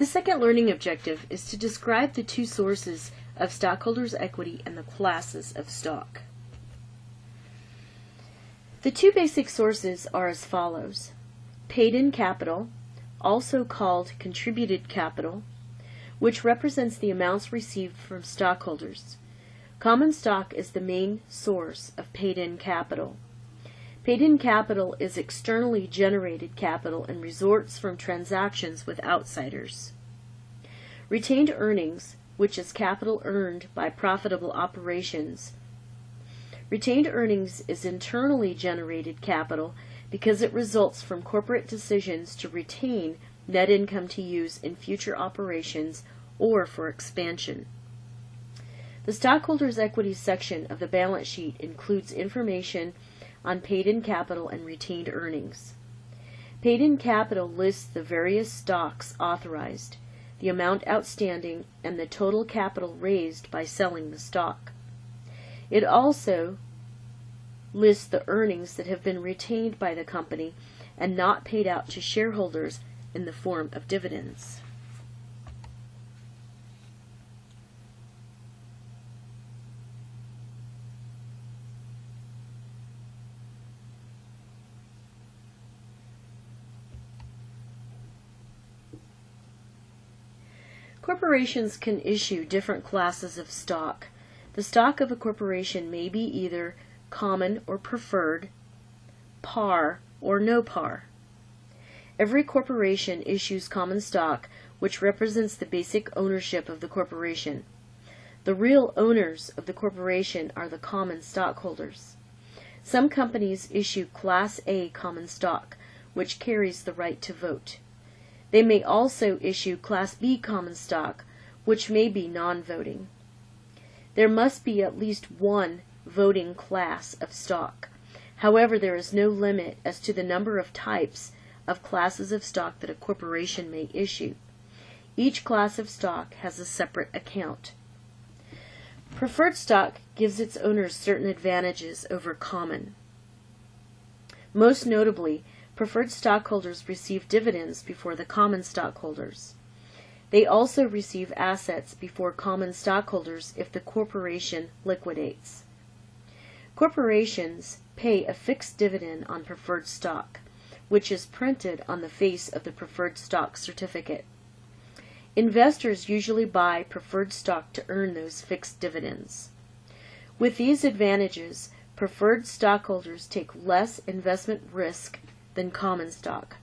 The second learning objective is to describe the two sources of stockholders' equity and the classes of stock. The two basic sources are as follows: paid-in capital, also called contributed capital, which represents the amounts received from stockholders. Common stock is the main source of paid-in capital. Paid-in capital is externally generated capital and results from transactions with outsiders. Retained earnings, which is capital earned by profitable operations. Retained earnings is internally generated capital because it results from corporate decisions to retain net income to use in future operations or for expansion. The stockholders' equity section of the balance sheet includes information on paid-in capital and retained earnings. Paid-in capital lists the various stocks authorized, the amount outstanding, and the total capital raised by selling the stock. It also lists the earnings that have been retained by the company and not paid out to shareholders in the form of dividends. Corporations can issue different classes of stock. The stock of a corporation may be either common or preferred, par or no par. Every corporation issues common stock, which represents the basic ownership of the corporation. The real owners of the corporation are the common stockholders. Some companies issue Class A common stock, which carries the right to vote. They may also issue Class B common stock, which may be non-voting. There must be at least one voting class of stock. However, there is no limit as to the number of types of classes of stock that a corporation may issue. Each class of stock has a separate account. Preferred stock gives its owners certain advantages over common. Most notably, preferred stockholders receive dividends before the common stockholders. They also receive assets before common stockholders if the corporation liquidates. Corporations pay a fixed dividend on preferred stock, which is printed on the face of the preferred stock certificate. Investors usually buy preferred stock to earn those fixed dividends. With these advantages, preferred stockholders take less investment risk than common stock.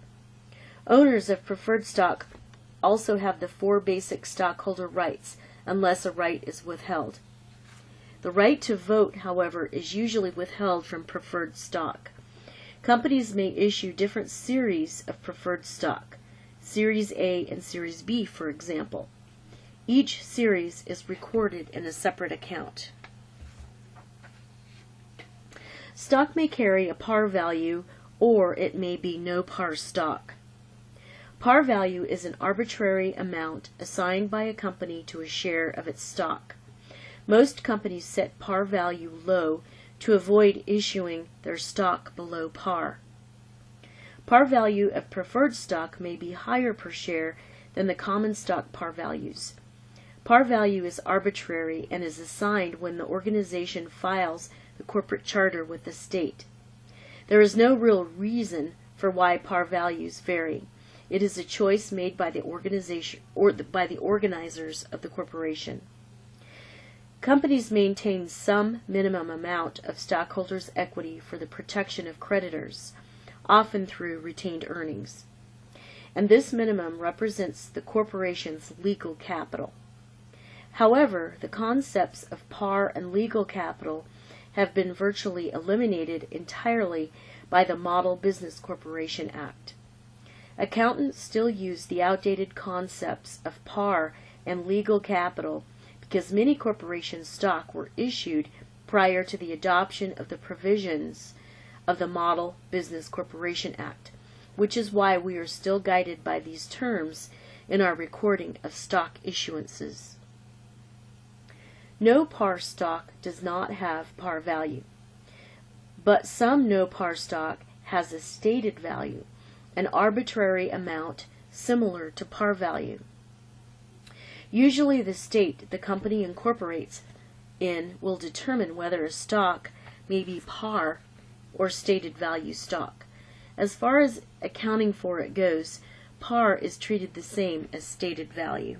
Owners of preferred stock also have the 4 basic stockholder rights, unless a right is withheld. The right to vote, however, is usually withheld from preferred stock. Companies may issue different series of preferred stock, Series A and Series B, for example. Each series is recorded in a separate account. Stock may carry a par value, or it may be no par stock. Par value is an arbitrary amount assigned by a company to a share of its stock. Most companies set par value low to avoid issuing their stock below par. Par value of preferred stock may be higher per share than the common stock par values. Par value is arbitrary and is assigned when the organization files the corporate charter with the state. There is no real reason for why par values vary. It is a choice made by the organization or by the organizers of the corporation. Companies maintain some minimum amount of stockholders' equity for the protection of creditors, often through retained earnings. And this minimum represents the corporation's legal capital. However, the concepts of par and legal capital have been virtually eliminated entirely by the Model Business Corporation Act. Accountants still use the outdated concepts of par and legal capital because many corporation stock were issued prior to the adoption of the provisions of the Model Business Corporation Act, which is why we are still guided by these terms in our recording of stock issuances. No par stock does not have par value, but some no par stock has a stated value, an arbitrary amount similar to par value. Usually the state the company incorporates in will determine whether a stock may be par or stated value stock. As far as accounting for it goes, par is treated the same as stated value.